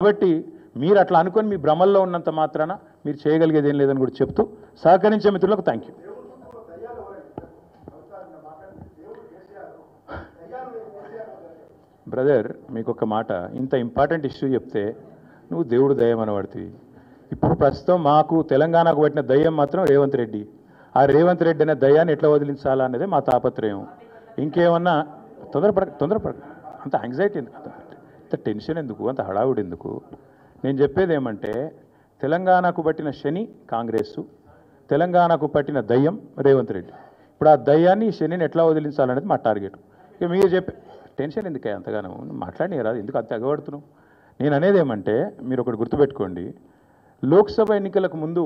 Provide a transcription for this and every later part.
కాబట్టి మీరు అట్లా అనుకొని మీ భ్రమల్లో ఉన్నంత మాత్రాన మీరు చేయగలిగేది ఏం లేదని కూడా చెప్తూ సహకరించే మిత్రులకు థ్యాంక్ యూ. బ్రదర్ మీకు ఒక మాట, ఇంత ఇంపార్టెంట్ ఇష్యూ చెప్తే నువ్వు దేవుడు దయ్యం అనబడుతుంది. ఇప్పుడు ప్రస్తుతం మాకు తెలంగాణకు పట్టిన దయ్యం మాత్రం రేవంత్ రెడ్డి. ఆ రేవంత్ రెడ్డి అనే దయ్యాన్ని ఎట్లా వదిలించాలా అనేది మా తాపత్రయం. ఇంకేమన్నా తొందరపడ అంత యాంగ్జైటీ ఎందుకు, అంత టెన్షన్ ఎందుకు, అంత హడావుడి ఎందుకు? నేను చెప్పేది ఏమంటే తెలంగాణకు పట్టిన శని కాంగ్రెస్, తెలంగాణకు పట్టిన దయ్యం రేవంత్ రెడ్డి. ఇప్పుడు ఆ దయ్యాన్ని శనిని ఎట్లా వదిలించాలనేది మా టార్గెట్. ఇక మీరు చెప్పే టెన్షన్ ఎందుకే అంతగానో మాట్లాడి రాదు, ఎందుకు అంత ఎగబడుతున్నావు? నేను అనేది ఏమంటే మీరు ఒకటి గుర్తుపెట్టుకోండి, లోక్సభ ఎన్నికలకు ముందు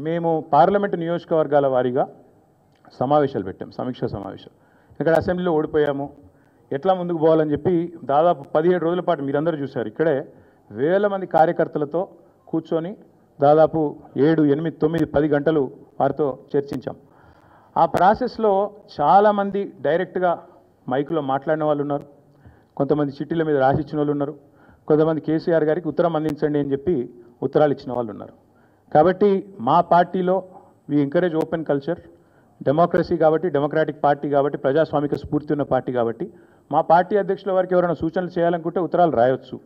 మేము పార్లమెంటు నియోజకవర్గాల వారీగా సమావేశాలు పెట్టాం, సమీక్షా సమావేశాలు. ఇక్కడ అసెంబ్లీలో ఓడిపోయాము, ఎట్లా ముందుకు పోవాలని చెప్పి దాదాపు 17 రోజుల పాటు మీరందరూ చూశారు. ఇక్కడే వేల మంది కార్యకర్తలతో కూర్చొని దాదాపు 7, 8, 9, 10 గంటలు వారితో చర్చించాం. ఆ ప్రాసెస్లో చాలామంది డైరెక్ట్గా మైకులో మాట్లాడిన వాళ్ళు ఉన్నారు, కొంతమంది చిట్టీల మీద రాసిచ్చిన వాళ్ళు ఉన్నారు, కొంతమంది కేసీఆర్ గారికి ఉత్తరం అందించండి అని చెప్పి ఉత్తరాలు ఇచ్చిన వాళ్ళు ఉన్నారు. కాబట్టి మా పార్టీలో we encourage open culture, democracy కాబట్టి, డెమోక్రాటిక్ పార్టీ కాబట్టి, ప్రజాస్వామిక స్ఫూర్తి ఉన్న పార్టీ కాబట్టి మా పార్టీ అధ్యక్షుల వారికి ఎవరైనా సూచనలు చేయాలనుకుంటే ఉత్తరాలు రాయొచ్చు.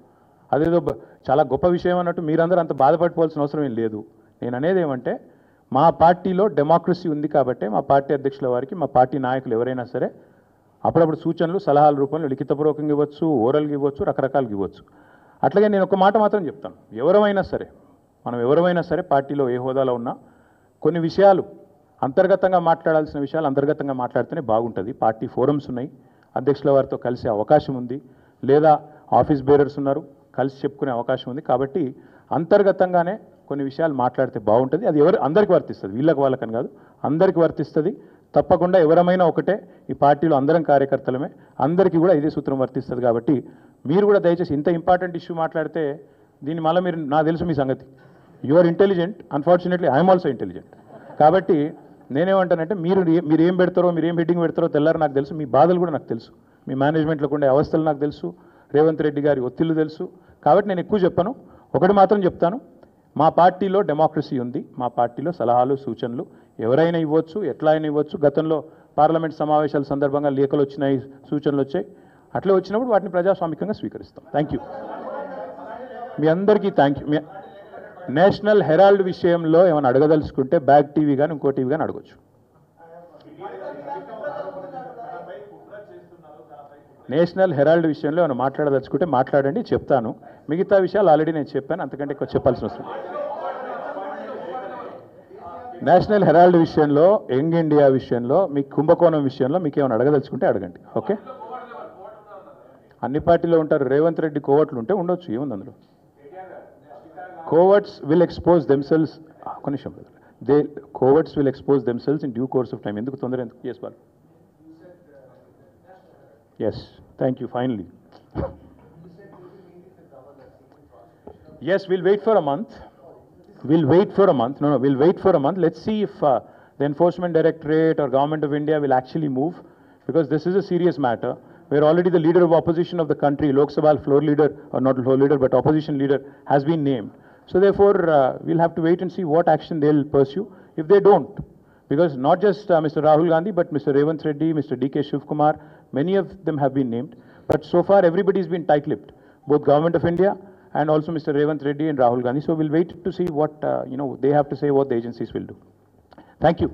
అదేదో చాలా గొప్ప విషయం అన్నట్టు మీరందరూ అంత బాధపడిపోవాల్సిన అవసరం ఏం లేదు. నేను అనేది ఏమంటే మా పార్టీలో డెమోక్రసీ ఉంది కాబట్టి మా పార్టీ అధ్యక్షుల వారికి మా పార్టీ నాయకులు ఎవరైనా సరే అప్పుడప్పుడు సూచనలు సలహాల రూపంలో లిఖితపూర్వకంగా ఇవ్వచ్చు, ఓరల్గా ఇవ్వచ్చు, రకరకాలుగా ఇవ్వచ్చు. అట్లాగే నేను ఒక మాట మాత్రం చెప్తాను, మనం ఎవరైనా సరే పార్టీలో ఏ హోదాలో ఉన్నా కొన్ని విషయాలు అంతర్గతంగా మాట్లాడాల్సిన విషయాలు అంతర్గతంగా మాట్లాడితేనే బాగుంటుంది. పార్టీ ఫోరమ్స్ ఉన్నాయి, అధ్యక్షుల వారితో కలిసే అవకాశం ఉంది, లేదా ఆఫీస్ బేరర్స్ ఉన్నారు, కలిసి చెప్పుకునే అవకాశం ఉంది. కాబట్టి అంతర్గతంగానే కొన్ని విషయాలు మాట్లాడితే బాగుంటుంది. అది అందరికీ వర్తిస్తుంది, వీళ్ళకి వాళ్ళకని కాదు, అందరికీ వర్తిస్తుంది. తప్పకుండా ఎవరమైనా ఒకటే, ఈ పార్టీలో అందరం కార్యకర్తలమే, అందరికీ కూడా ఇదే సూత్రం వర్తిస్తుంది. కాబట్టి మీరు కూడా దయచేసి ఇంత ఇంపార్టెంట్ ఇష్యూ మాట్లాడితే దీన్ని మళ్ళీ మీరు, నాకు తెలుసు మీ సంగతి, you are intelligent, unfortunately I'm also intelligent. కాబట్టి నేనేమంటానంటే మీరు ఏం పెడతారో, మీరు ఏం హెడ్డింగ్ పెడతారో తెల్లారు నాకు తెలుసు, మీ బాధలు కూడా నాకు తెలుసు, మీ మేనేజ్మెంట్లోకి ఉండే అవస్థలు నాకు తెలుసు, రేవంత్ రెడ్డి గారి ఒత్తిళ్లు తెలుసు. కాబట్టి నేను ఎక్కువ చెప్పను, ఒకటి మాత్రం చెప్తాను, మా పార్టీలో డెమోక్రసీ ఉంది, మా పార్టీలో సలహాలు సూచనలు ఎవరైనా ఇవ్వచ్చు, ఎట్లా అయినా ఇవ్వచ్చు. గతంలో పార్లమెంట్ సమావేశాల సందర్భంగా లేఖలు వచ్చినాయి, సూచనలు వచ్చాయి, అట్లా వచ్చినప్పుడు వాటిని ప్రజాస్వామికంగా స్వీకరిస్తాం. థ్యాంక్ యూ, మీ అందరికీ థ్యాంక్ యూ. నేషనల్ హెరాల్డ్ విషయంలో ఏమైనా అడగదలుచుకుంటే బ్యాక్ టీవీ కానీ ఇంకో టీవీ కానీ అడగచ్చు. నేషనల్ హెరాల్డ్ విషయంలో ఏమైనా మాట్లాడదలుచుకుంటే మాట్లాడండి, చెప్తాను. మిగతా విషయాలు ఆల్రెడీ నేను చెప్పాను, అంతకంటే ఎక్కువ చెప్పాల్సిన అవసరం. నేషనల్ హెరాల్డ్ విషయంలో, యంగ్ ఇండియా విషయంలో, మీ కుంభకోణం విషయంలో మీకు ఏమైనా అడగదలుచుకుంటే అడగండి. ఓకే, అన్ని పార్టీలో ఉంటారు, రేవంత్ రెడ్డి కోవట్లు ఉంటే ఉండొచ్చు, ఏముంది అందులో. Coverts will expose themselves. Coverts will expose themselves in due course of time. ఎందుకు తొందర ఎందుకు? Yes, Bal. Yes, thank you. Finally. Yes, we'll wait for a month. We'll wait for a month. Let's see if the Enforcement Directorate or Government of India will actually move, because this is a serious matter. Where already the leader of opposition of the country, Lok Sabha floor leader, or not floor leader, but opposition leader, has been named. So therefore, we'll have to wait and see what action they'll pursue if they don't. Because not just Mr. Rahul Gandhi, but Mr. Revanth Reddy, Mr. D.K. Shivkumar, many of them have been named. But so far, everybody's been tight-lipped, both Government of India and also Mr. Revanth Reddy and Rahul Gandhi. So we'll wait to see what they have to say, what the agencies will do. Thank you.